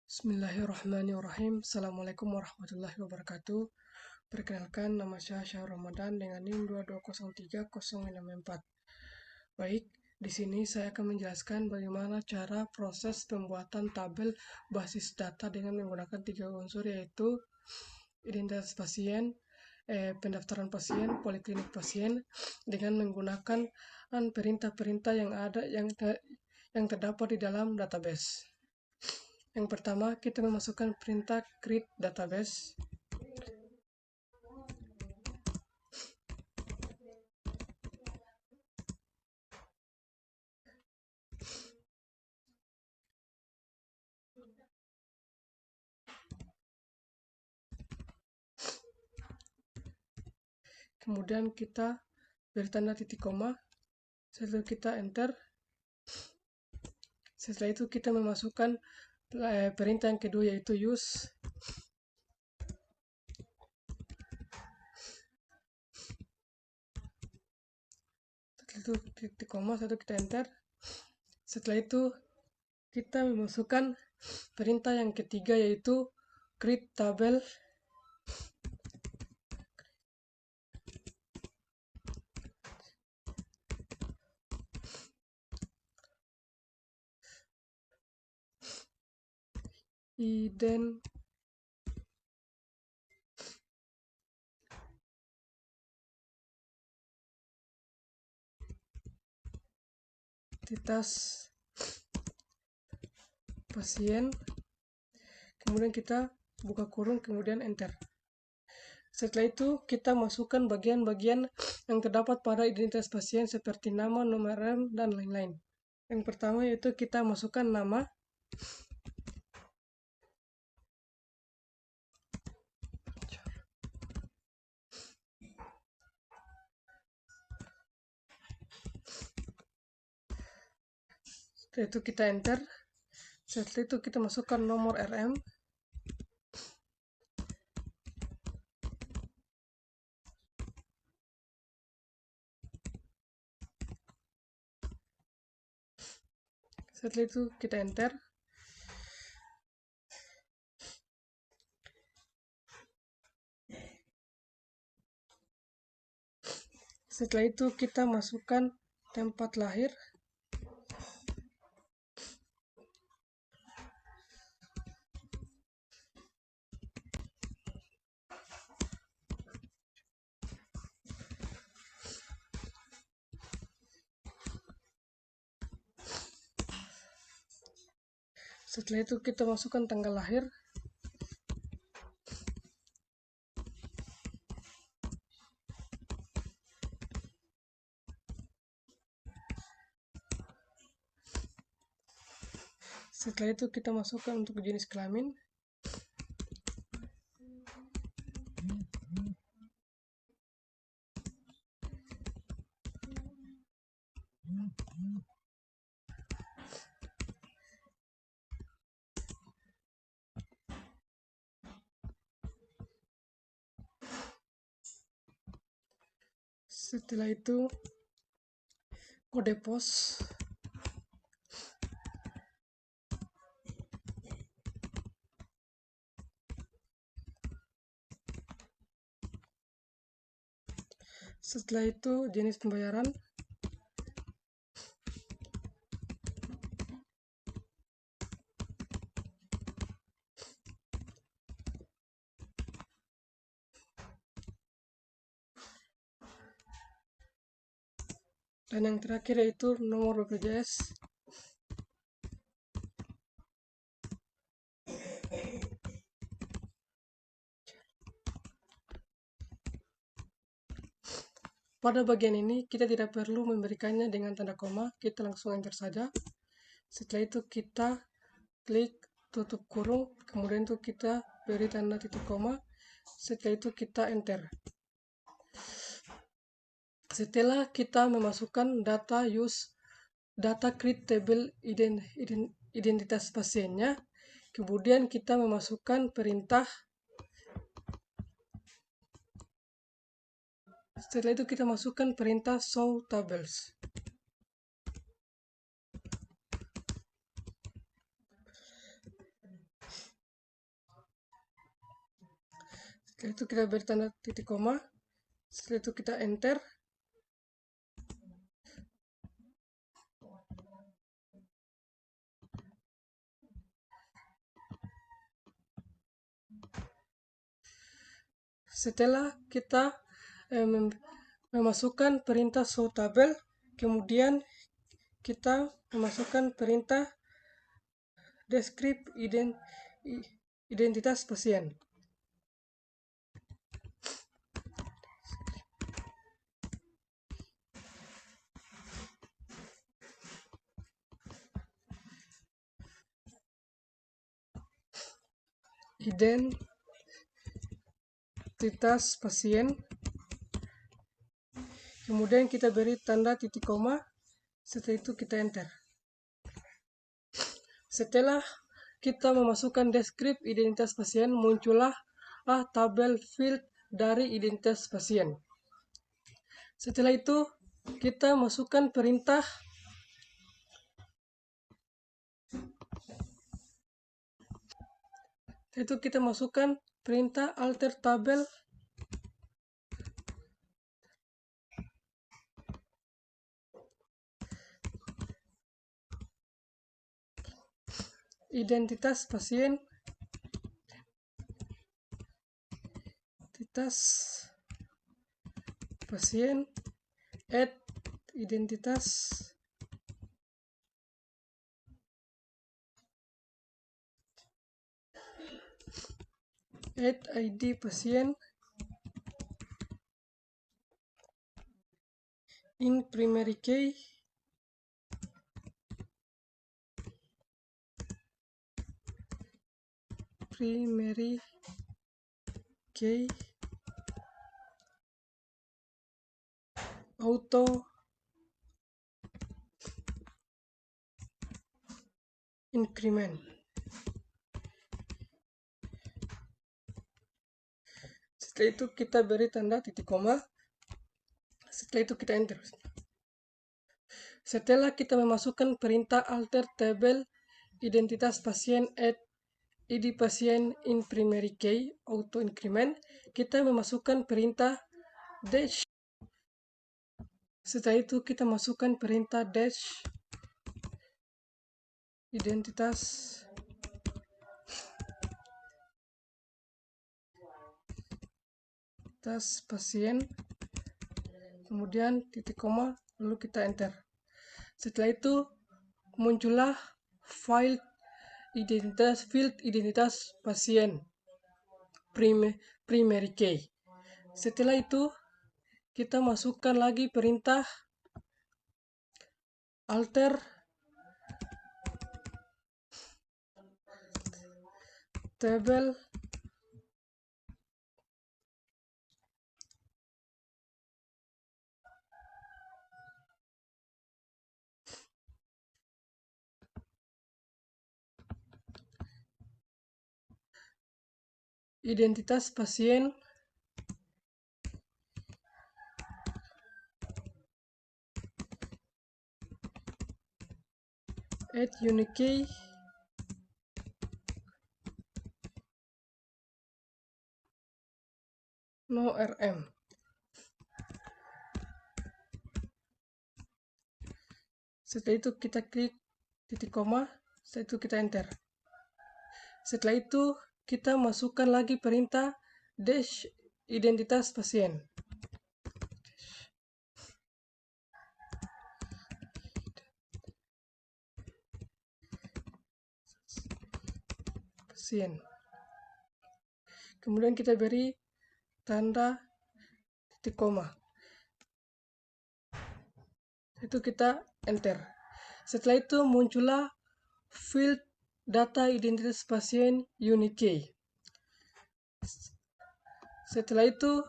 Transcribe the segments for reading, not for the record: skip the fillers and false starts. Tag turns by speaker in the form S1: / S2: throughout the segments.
S1: Bismillahirrahmanirrahim. Assalamualaikum warahmatullahi wabarakatuh. Perkenalkan, nama saya Syahrul Ramadan dengan NIM 2203064. Baik, di sini saya akan menjelaskan bagaimana cara proses pembuatan tabel basis data dengan menggunakan 3 unsur, yaitu identitas pasien, pendaftaran pasien, poliklinik pasien, dengan menggunakan perintah-perintah yang terdapat di dalam database. Yang pertama, kita memasukkan perintah create database. Kemudian kita beri tanda titik koma. Setelah kita enter, setelah itu kita memasukkan perintah yang kedua, yaitu use. Setelah itu titik koma, setelah kita enter. Setelah itu kita memasukkan perintah yang ketiga, yaitu create tabel. Identitas pasien, kemudian kita buka kurung, kemudian enter. Setelah itu kita masukkan bagian-bagian yang terdapat pada identitas pasien seperti nama, nomor rem, dan lain-lain. Yang pertama yaitu kita masukkan nama. Setelah itu kita enter. Setelah itu kita masukkan nomor RM. Setelah itu kita enter. Setelah itu kita masukkan tempat lahir. Setelah itu kita masukkan tanggal lahir. Setelah itu kita masukkan untuk jenis kelamin. Setelah itu kode pos. Setelah itu jenis pembayaran. Dan yang terakhir yaitu nomor BPJS. Pada bagian ini kita tidak perlu memberikannya dengan tanda koma, kita langsung enter saja. Setelah itu kita klik tutup kurung, kemudian itu kita beri tanda titik koma. Setelah itu kita enter. Setelah kita memasukkan data create table identitas pasiennya, kemudian kita memasukkan perintah. Setelah itu kita masukkan perintah show tables. Setelah itu kita beri tanda titik koma. Setelah itu kita enter. Setelah kita memasukkan perintah show tabel, kemudian kita memasukkan perintah describe identitas pasien. Identitas pasien. Kemudian kita beri tanda titik koma. Setelah itu kita enter. Setelah kita memasukkan deskrip identitas pasien, muncullah tabel field dari identitas pasien. Setelah itu kita masukkan perintah alter tabel identitas pasien add identitas add ID pasien in primary key auto increment. Setelah itu kita beri tanda titik koma. Setelah itu kita enter. Setelah kita memasukkan perintah alter tabel identitas pasien add ID pasien in primary key auto increment, kita memasukkan perintah dash. Setelah itu kita masukkan perintah dash identitas pasien, kemudian titik koma, lalu kita enter. Setelah itu muncullah field identitas pasien primary key. Setelah itu kita masukkan lagi perintah alter tabel identitas pasien add unique key no RM. Setelah itu kita klik titik koma, setelah itu kita enter. Setelah itu kita masukkan lagi perintah dash identitas pasien. Kemudian kita beri tanda titik koma. Itu kita enter. Setelah itu muncullah field data identitas pasien unique key. Setelah itu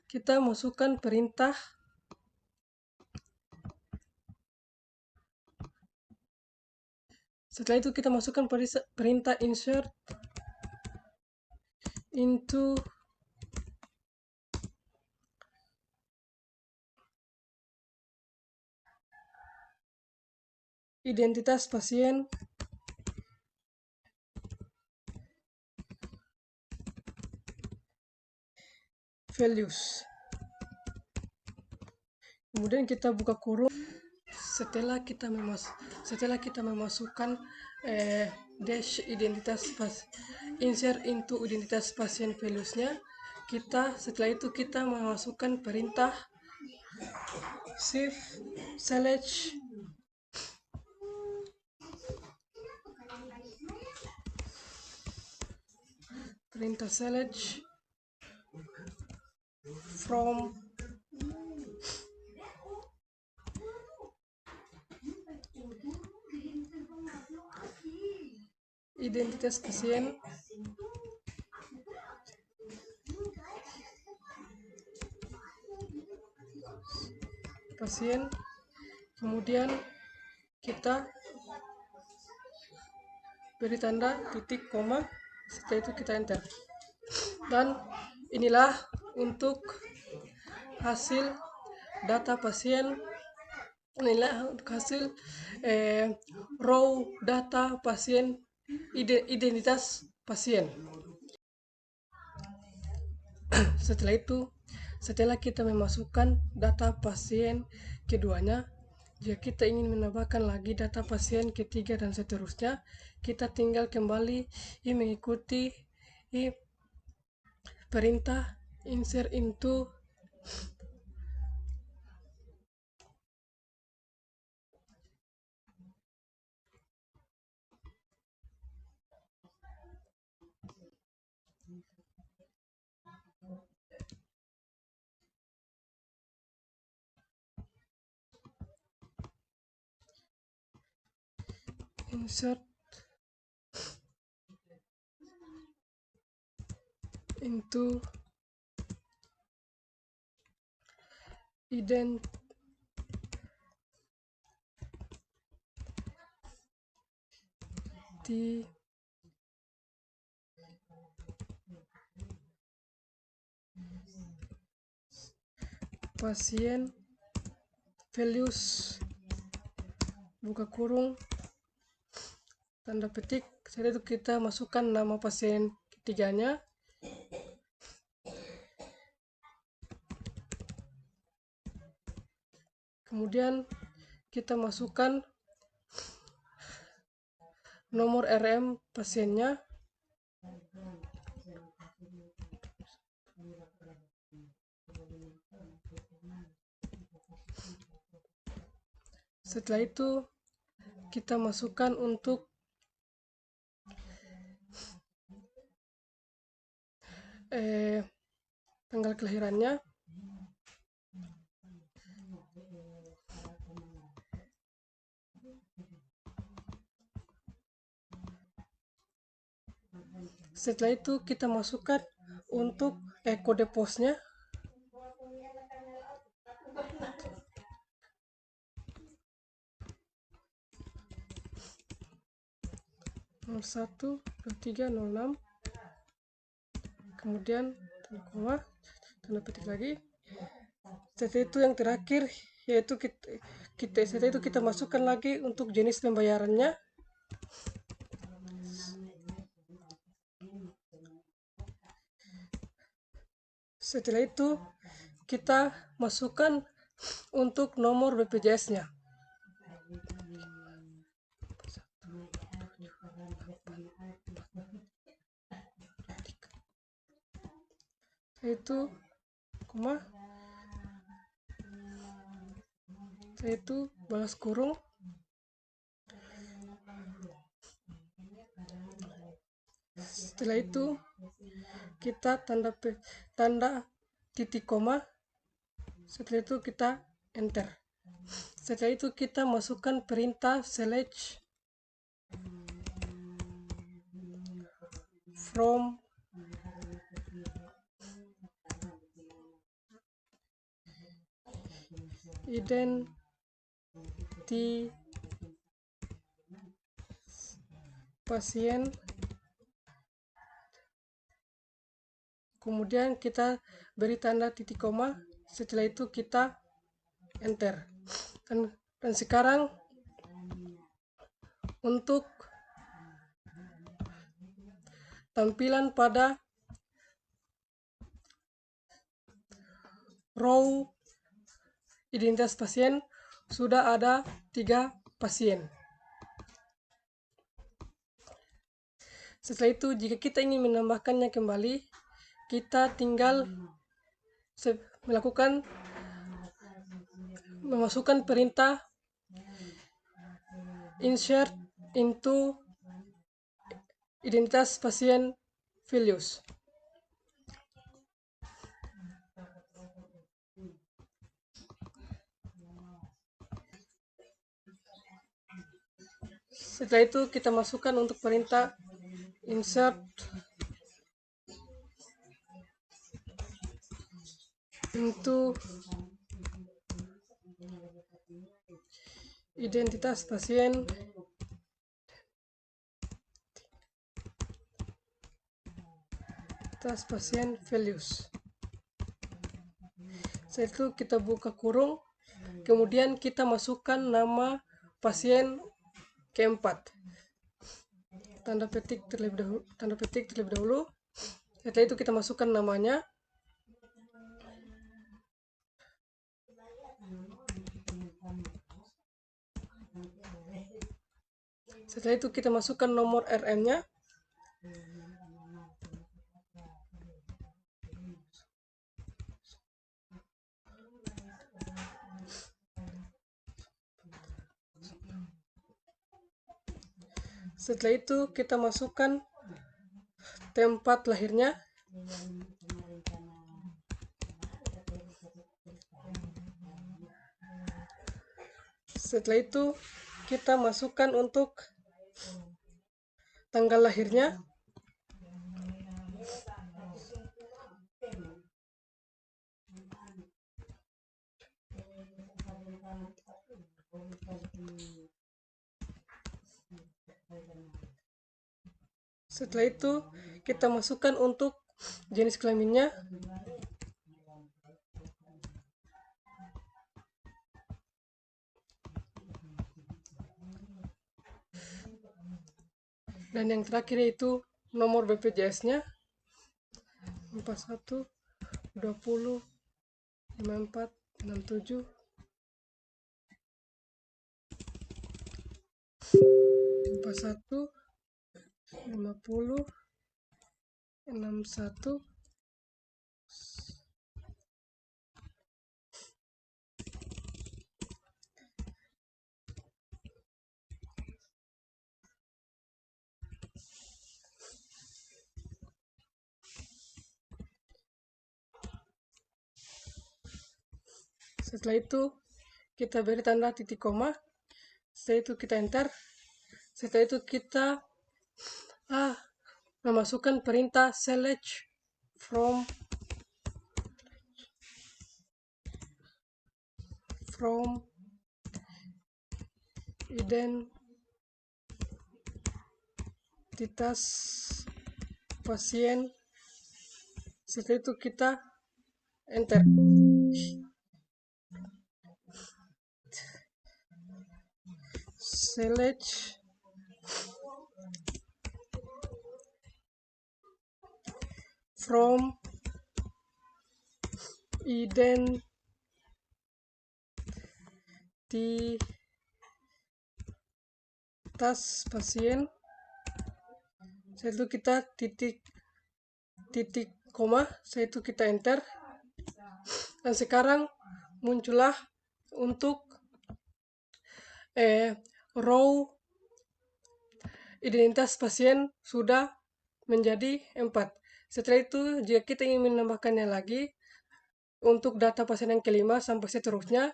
S1: kita masukkan perintah perintah insert into identitas pasien values. Kemudian kita buka kurung. Setelah kita memasukkan dash identitas insert into identitas pasien values-nya, setelah itu kita memasukkan perintah shift select from identitas pasien, kemudian kita beri tanda titik koma, setelah itu kita enter. Dan inilah untuk hasil data pasien, inilah hasil raw data pasien, identitas pasien. Setelah kita memasukkan data pasien keduanya, jika kita ingin menambahkan lagi data pasien ketiga dan seterusnya, kita tinggal kembali mengikuti perintah insert into identity pasien values, buka kurung, tanda petik. Setelah itu kita masukkan nama pasien ketiganya, kemudian kita masukkan nomor RM pasiennya, setelah itu kita masukkan untuk tanggal kelahirannya, setelah itu kita masukkan untuk kode posnya, nomor 12306, kemudian koma, tanda petik lagi. Setelah itu yang terakhir yaitu setelah itu kita masukkan lagi untuk jenis pembayarannya, setelah itu kita masukkan untuk nomor BPJS-nya. Itu koma, itu balas kurung, setelah itu kita tanda titik koma, setelah itu kita enter. Setelah itu kita masukkan perintah select from identity pasien, kemudian kita beri tanda titik koma, setelah itu kita enter. Dan sekarang untuk tampilan pada row identitas pasien sudah ada 3 pasien. Setelah itu, jika kita ingin menambahkannya kembali, kita tinggal memasukkan perintah insert into identitas pasien values. Setelah itu kita masukkan untuk perintah insert into identitas pasien values. Setelah itu kita buka kurung, kemudian kita masukkan nama pasien keempat, tanda petik terlebih dahulu. Setelah itu kita masukkan namanya. Setelah itu kita masukkan nomor RN-nya. Setelah itu kita masukkan tempat lahirnya. Setelah itu kita masukkan untuk tanggal lahirnya. Setelah itu kita masukkan untuk jenis kelaminnya. Dan yang terakhir yaitu nomor BPJS-nya 41 20 54 67 41 50 61. Setelah itu kita beri tanda titik koma. Setelah itu kita enter. Setelah itu kita memasukkan perintah select from identitas pasien. Setelah itu kita enter. Select from identitas pasien. Setelah itu kita titik koma. Setelah itu kita enter. Dan sekarang muncullah untuk row identitas pasien sudah menjadi 4. Setelah itu jika kita ingin menambahkannya lagi untuk data pasien yang kelima sampai seterusnya,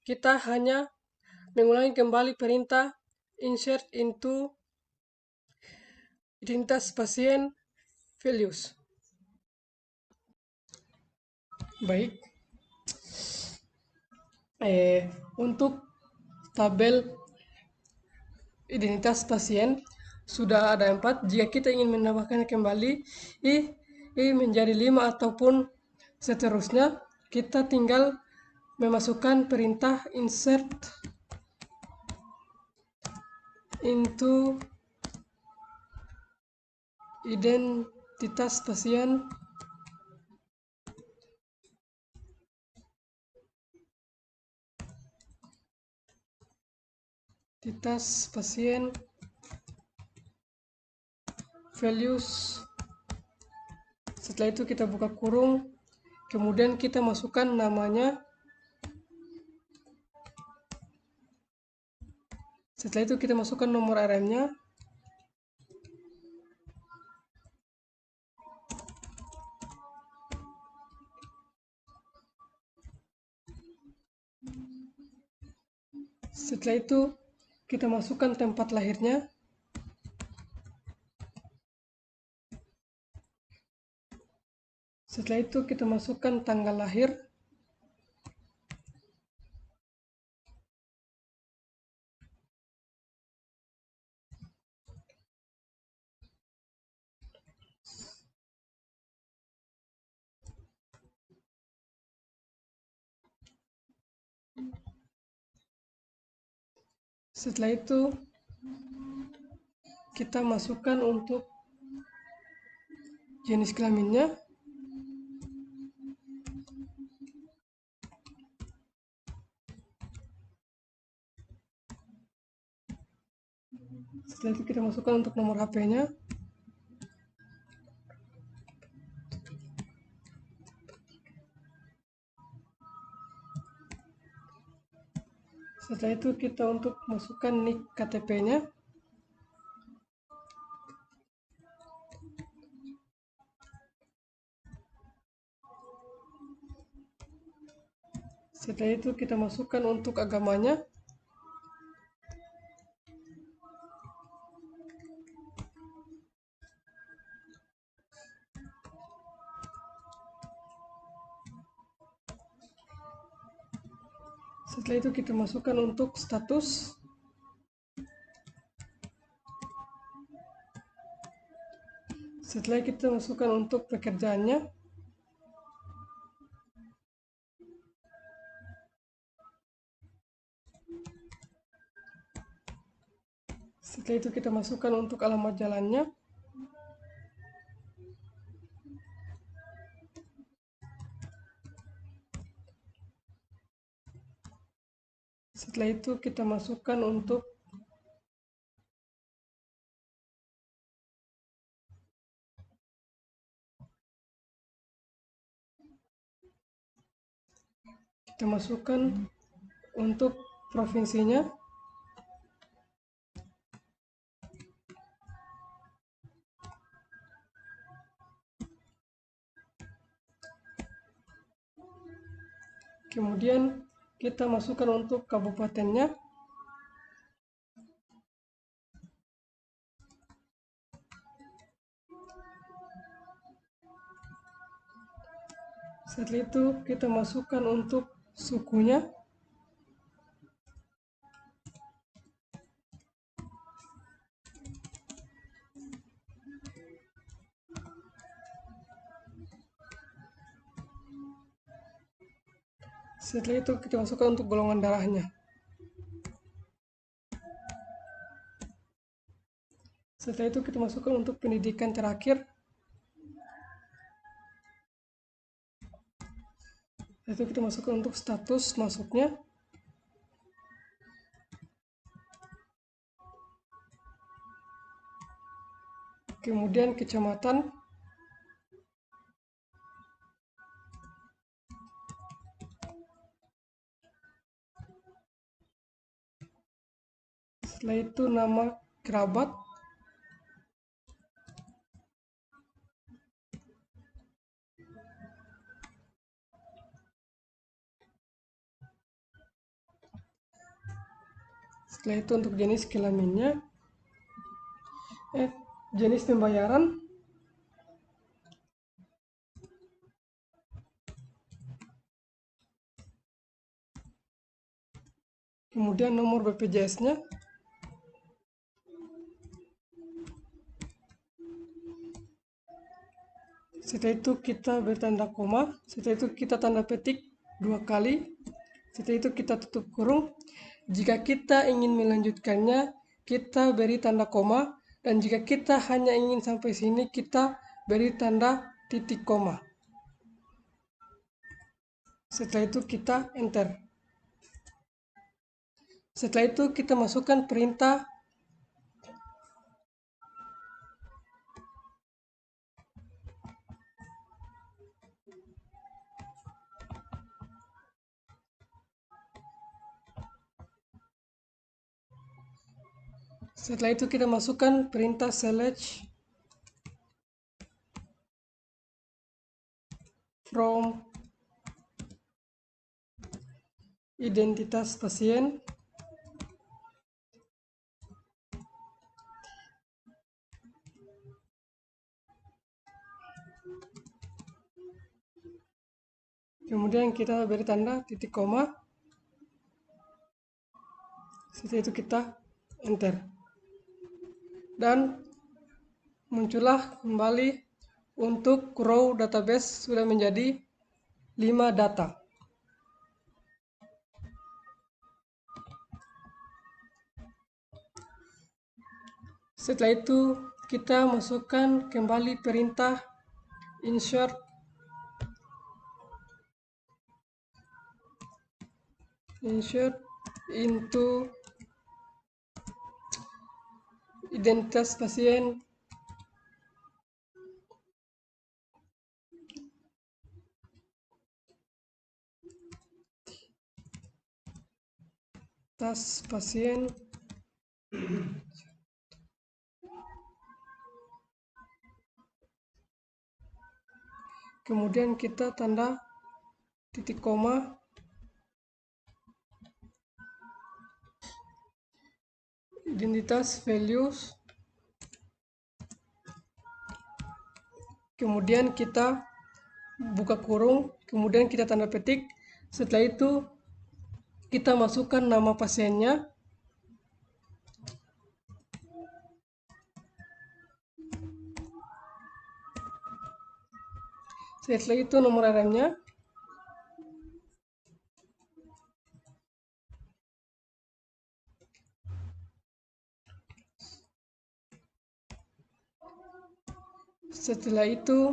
S1: kita hanya mengulangi kembali perintah insert into identitas pasien values. Baik, untuk tabel identitas pasien sudah ada 4. Jika kita ingin menambahkannya kembali menjadi 5 ataupun seterusnya, kita tinggal memasukkan perintah insert into identitas pasien identitas pasien, values. Setelah itu kita buka kurung, kemudian kita masukkan namanya. Setelah itu kita masukkan nomor RM-nya. Setelah itu kita masukkan tempat lahirnya. Setelah itu kita masukkan tanggal lahir. Setelah itu kita masukkan untuk jenis kelaminnya. Setelah itu kita masukkan untuk nomor HP-nya. Setelah itu kita untuk masukkan nik KTP-nya. Setelah itu kita masukkan untuk agamanya. Setelah itu kita masukkan untuk status. Setelah kita masukkan untuk pekerjaannya. Setelah itu kita masukkan untuk alamat jalannya. Setelah itu kita masukkan untuk provinsinya. Kemudian kita masukkan untuk kabupatennya. Setelah itu kita masukkan untuk sukunya. Setelah itu kita masukkan untuk golongan darahnya. Setelah itu kita masukkan untuk pendidikan terakhir. Setelah itu kita masukkan untuk status masuknya. Kemudian kecamatan. Setelah itu nama kerabat. Setelah itu untuk jenis kelaminnya. Jenis pembayaran. Kemudian nomor BPJS-nya. Setelah itu kita bertanda koma. Setelah itu kita tanda petik 2 kali. Setelah itu kita tutup kurung. Jika kita ingin melanjutkannya, kita beri tanda koma. Dan jika kita hanya ingin sampai sini, kita beri tanda titik koma. Setelah itu kita enter. Setelah itu kita masukkan perintah select from identitas pasien kemudian kita beri tanda titik koma. Setelah itu kita enter dan muncullah kembali untuk row database sudah menjadi 5 data. Setelah itu kita masukkan kembali perintah insert into identitas pasien kemudian kita tanda titik koma, identitas values, kemudian kita buka kurung, kemudian kita tanda petik. Setelah itu kita masukkan nama pasiennya, setelah itu nomor RM-nya, setelah itu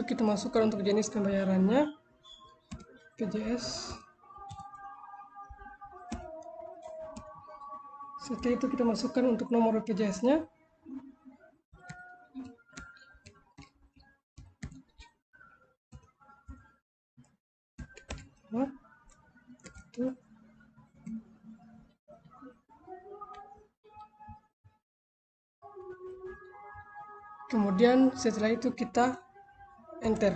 S1: kita masukkan untuk jenis pembayarannya PJS. Setelah itu kita masukkan untuk nomor BPJS-nya. Kemudian setelah itu kita enter.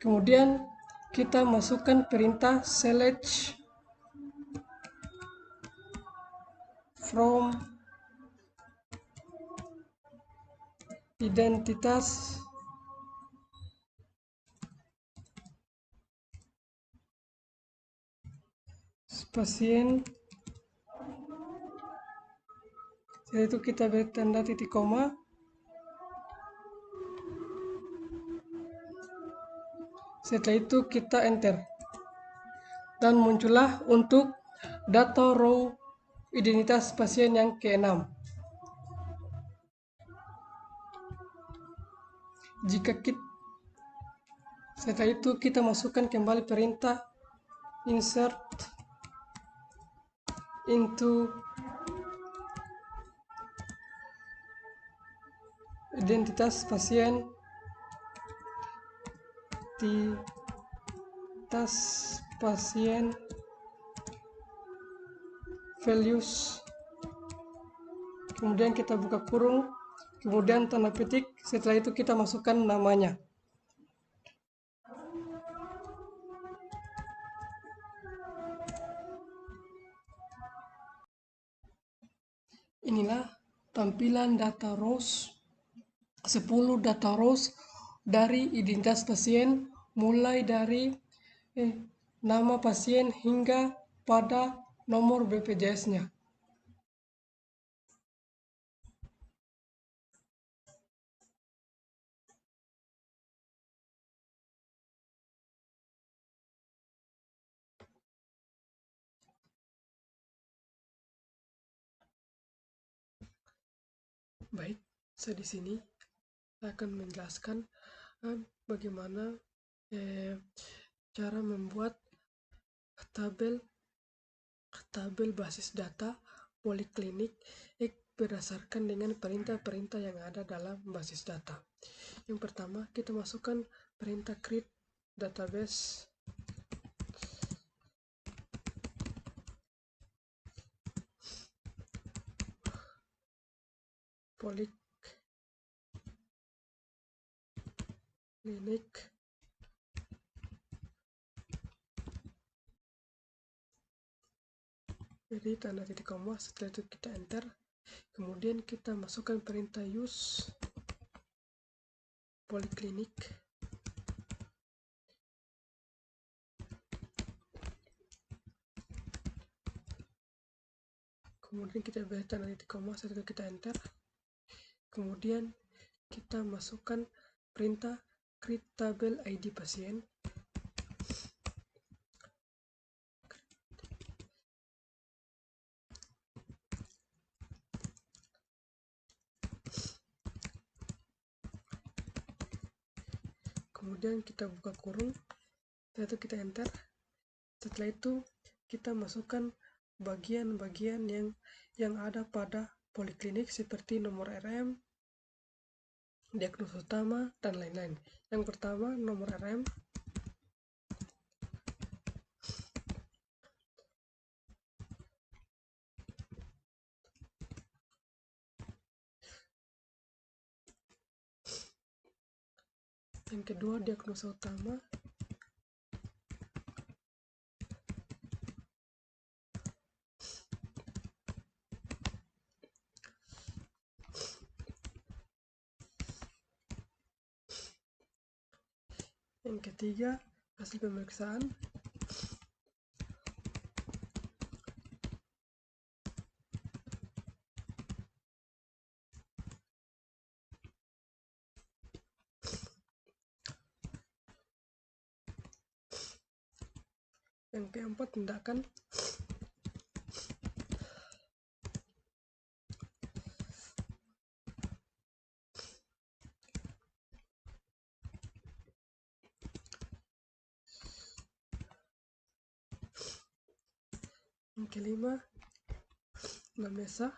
S1: Kemudian kita masukkan perintah select from identitas pasien. Setelah itu kita beri tanda titik koma. Setelah itu kita enter. Dan muncullah untuk data row identitas pasien yang ke-6. Setelah itu kita masukkan kembali perintah insert into identitas pasien values, kemudian kita buka kurung, kemudian tanda petik. Setelah itu kita masukkan namanya. Inilah tampilan data rows, 10 data rows dari identitas pasien, mulai dari nama pasien hingga pada nomor BPJS-nya. Baik, saya di sini saya akan menjelaskan bagaimana cara membuat tabel basis data poliklinik berdasarkan dengan perintah-perintah yang ada dalam basis data. Yang pertama, kita masukkan perintah create database poliklinik. Jadi tanda titik koma, setelah itu kita enter. Kemudian kita masukkan perintah use poliklinik. Kemudian kita beri tanda titik koma, setelah itu kita enter. Kemudian kita masukkan perintah create table ID pasien. Kemudian kita buka kurung, setelah itu kita enter. Setelah itu kita masukkan bagian-bagian yang ada pada poliklinik seperti nomor RM, diagnosis utama, dan lain-lain. Yang pertama, nomor RM. Yang kedua, diagnosa utama. Yang ketiga, hasil pemeriksaan. Yang keempat, tindakan. Yang kelima, anamnesa.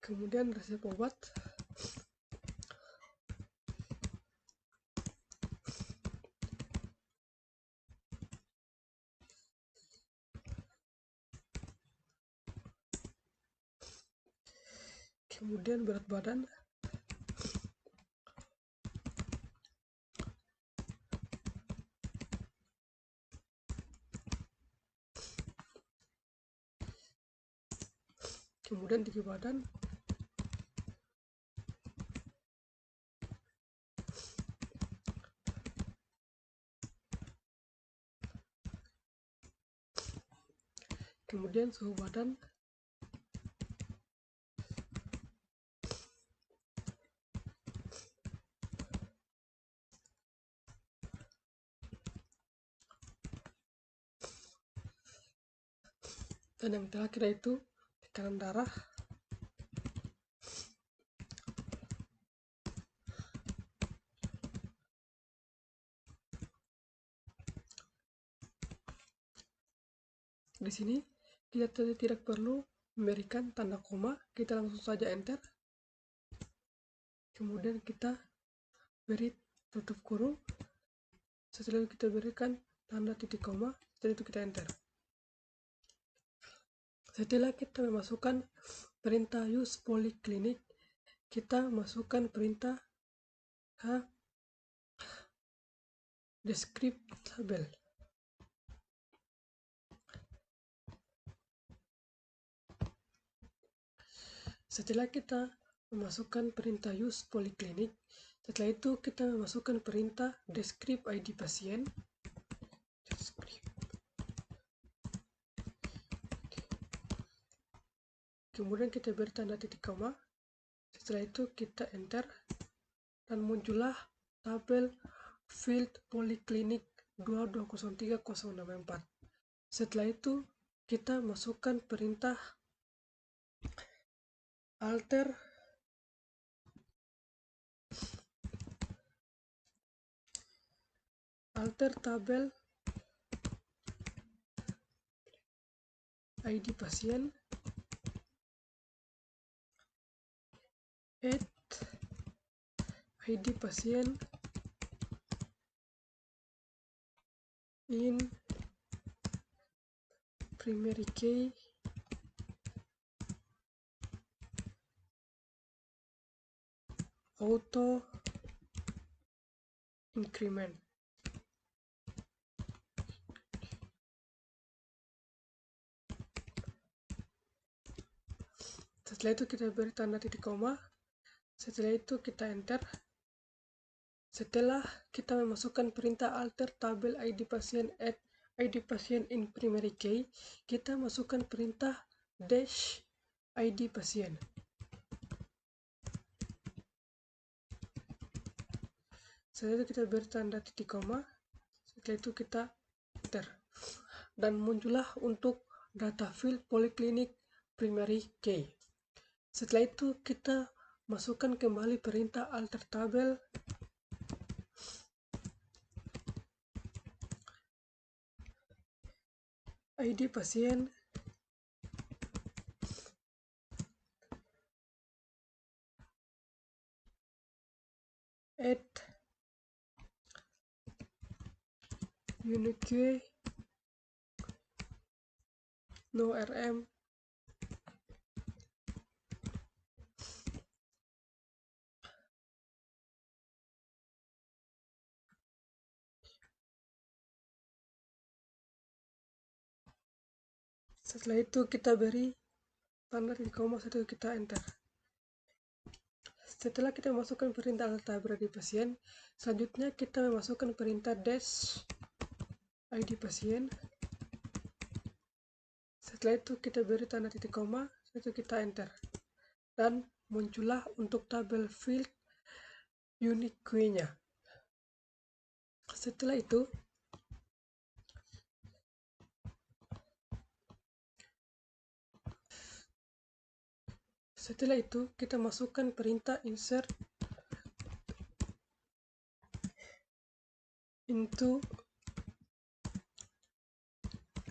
S1: Kemudian resep obat. Kemudian berat badan. Kemudian tinggi badan. Kemudian suhu badan. Dan yang terakhir itu tekanan darah. Di sini kita tidak perlu memberikan tanda koma, kita langsung saja enter. Kemudian kita beri tutup kurung. Setelah kita berikan tanda titik koma, setelah itu kita enter. Setelah kita memasukkan perintah use poliklinik, kita masukkan perintah describe tabel. Setelah kita memasukkan perintah use poliklinik, setelah itu kita memasukkan perintah describe ID pasien. Kemudian kita beri tanda titik koma. Setelah itu kita enter dan muncullah tabel field poliklinik 2203064. Setelah itu kita masukkan perintah alter tabel ID pasien, add ID pasien in primary key auto increment. Setelah itu kita beri tanda titik koma. Setelah itu kita enter. Setelah kita memasukkan perintah alter tabel ID pasien add ID pasien in primary key, kita masukkan perintah dash ID pasien. Setelah itu kita beri tanda titik koma. Setelah itu kita enter. Dan muncullah untuk data field poliklinik primary key. Setelah itu kita masukkan kembali perintah alter tabel ID pasien add unique no RM Setelah itu kita beri tanda titik koma, setelah itu kita enter. Setelah kita masukkan perintah alter tabel ID pasien, selanjutnya kita memasukkan perintah dash ID pasien. Setelah itu kita beri tanda titik koma, setelah itu kita enter. Dan muncullah untuk tabel field unique key-nya. Setelah itu kita masukkan perintah insert into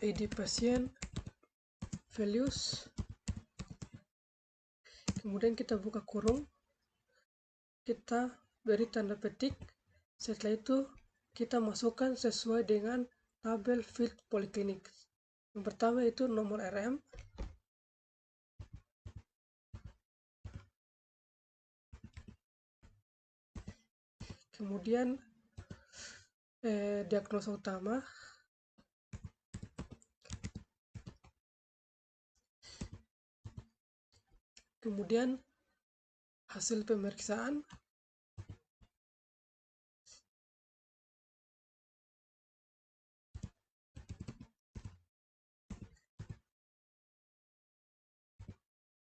S1: ID pasien values. Kemudian kita buka kurung, kita beri tanda petik. Setelah itu kita masukkan sesuai dengan tabel field poliklinik. Yang pertama itu nomor RM, kemudian diagnosa utama, kemudian hasil pemeriksaan,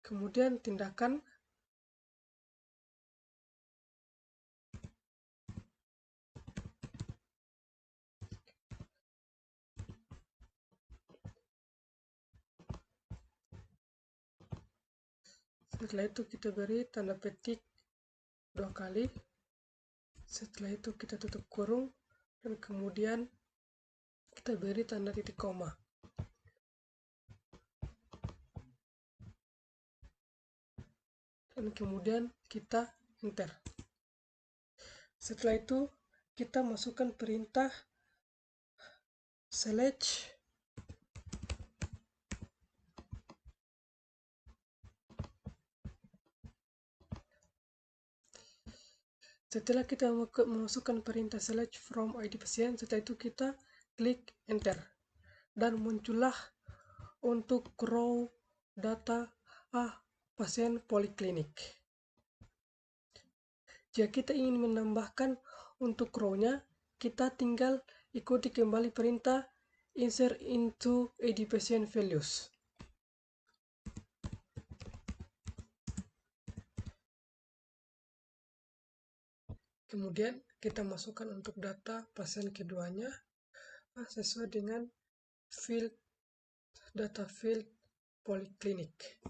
S1: kemudian tindakan, setelah itu kita beri tanda petik 2 kali. Setelah itu kita tutup kurung dan kemudian kita beri tanda titik koma. Dan kemudian kita enter. Setelah itu kita masukkan perintah select Setelah kita memasukkan perintah select from ID pasien, setelah itu kita klik enter. Dan muncullah untuk row data pasien poliklinik. Jika kita ingin menambahkan untuk row-nya, kita tinggal ikuti kembali perintah insert into ID patient values. Kemudian kita masukkan untuk data pasien keduanya sesuai dengan data field poliklinik.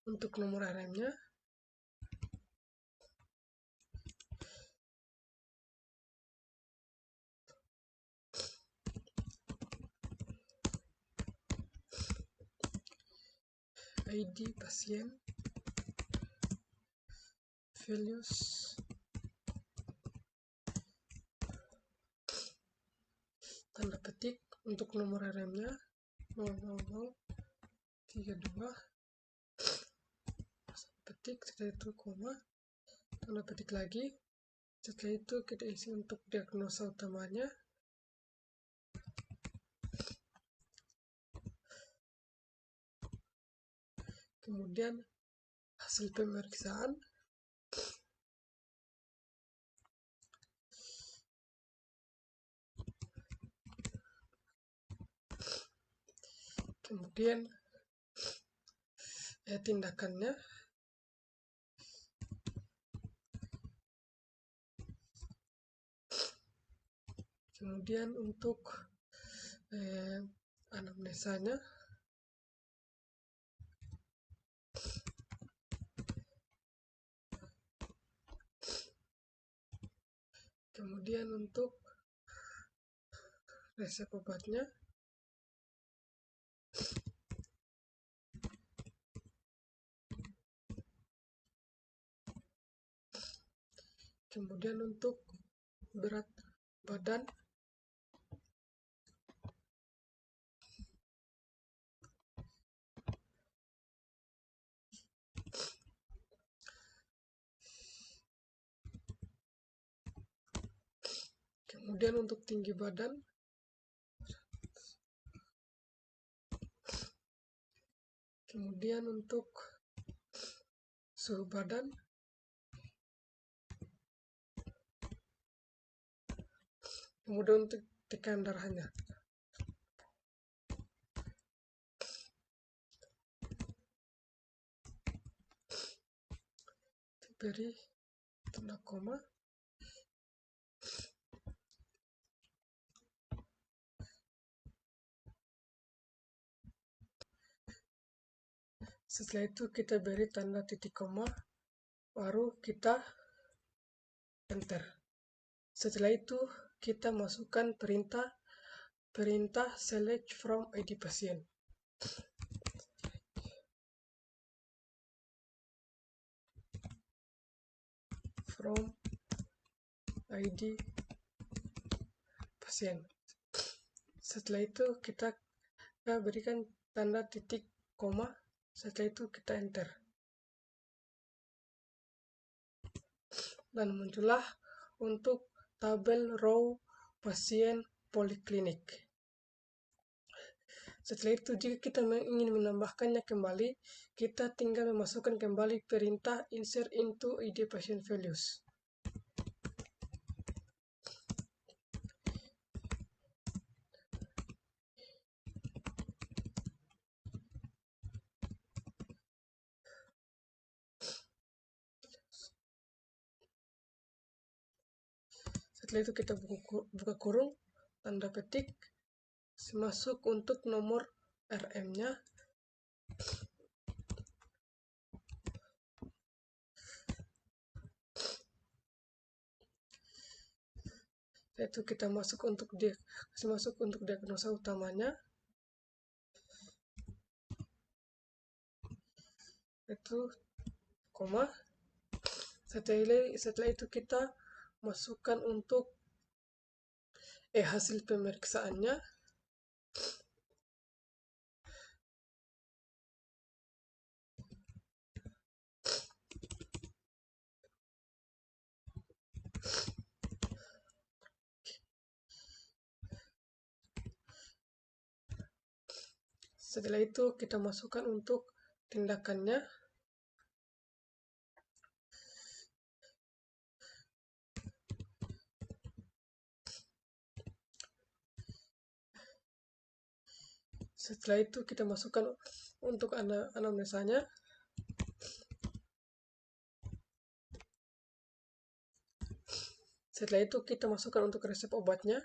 S1: Untuk nomor RM-nya ID pasien values tanda petik untuk nomor RM-nya 00032 petik, setelah itu koma, tanda petik lagi. Setelah itu kita isi untuk diagnosa utamanya, kemudian hasil pemeriksaan, kemudian tindakannya, kemudian untuk anamnesanya, kemudian untuk resep obatnya, kemudian untuk berat badan, kemudian untuk tinggi badan, kemudian untuk suhu badan, kemudian untuk tekanan darahnya. Beri tanda koma. Setelah itu kita beri tanda titik koma, baru kita enter. Setelah itu kita masukkan perintah select from ID pasien. From ID pasien. Setelah itu kita berikan tanda titik koma, setelah itu kita enter. Dan muncullah untuk tabel row pasien poliklinik. Setelah itu jika kita ingin menambahkannya kembali, kita tinggal memasukkan kembali perintah insert into ID patient values. Setelah itu kita buka kurung, tanda petik, masuk untuk nomor RM-nya, itu kita masuk untuk diagnosa utamanya, itu koma. Setelah itu kita masukkan untuk hasil pemeriksaannya, setelah itu kita masukkan untuk tindakannya, setelah itu kita masukkan untuk anamnesanya, Setelah itu kita masukkan untuk resep obatnya.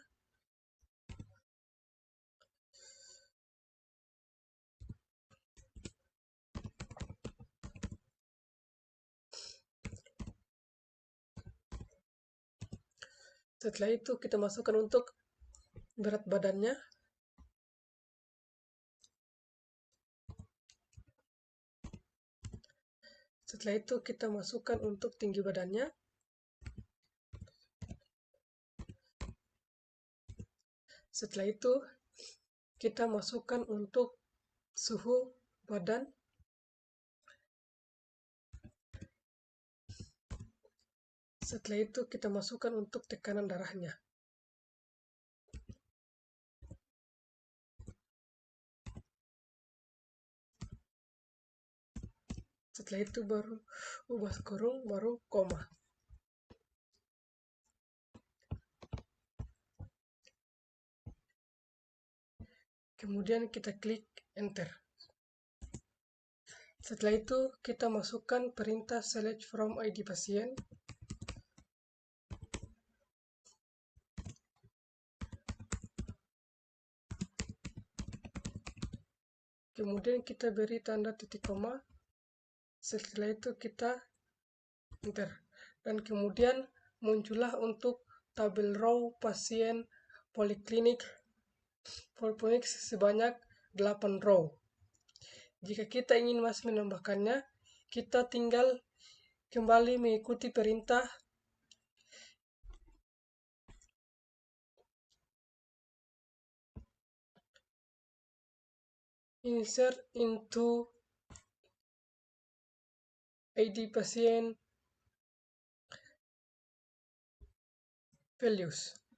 S1: Setelah itu kita masukkan untuk berat badannya. Setelah itu kita masukkan untuk tinggi badannya. Setelah itu kita masukkan untuk suhu badan. Setelah itu kita masukkan untuk tekanan darahnya. Setelah itu baru ubah kurung, baru koma. Kemudian kita klik enter. Setelah itu kita masukkan perintah select from ID pasien. Kemudian kita beri tanda titik koma. Setelah itu kita enter. Dan kemudian muncullah untuk tabel row pasien poliklinik sebanyak 8 row. Jika kita ingin masih menambahkannya, kita tinggal kembali mengikuti perintah insert into ID pasien values.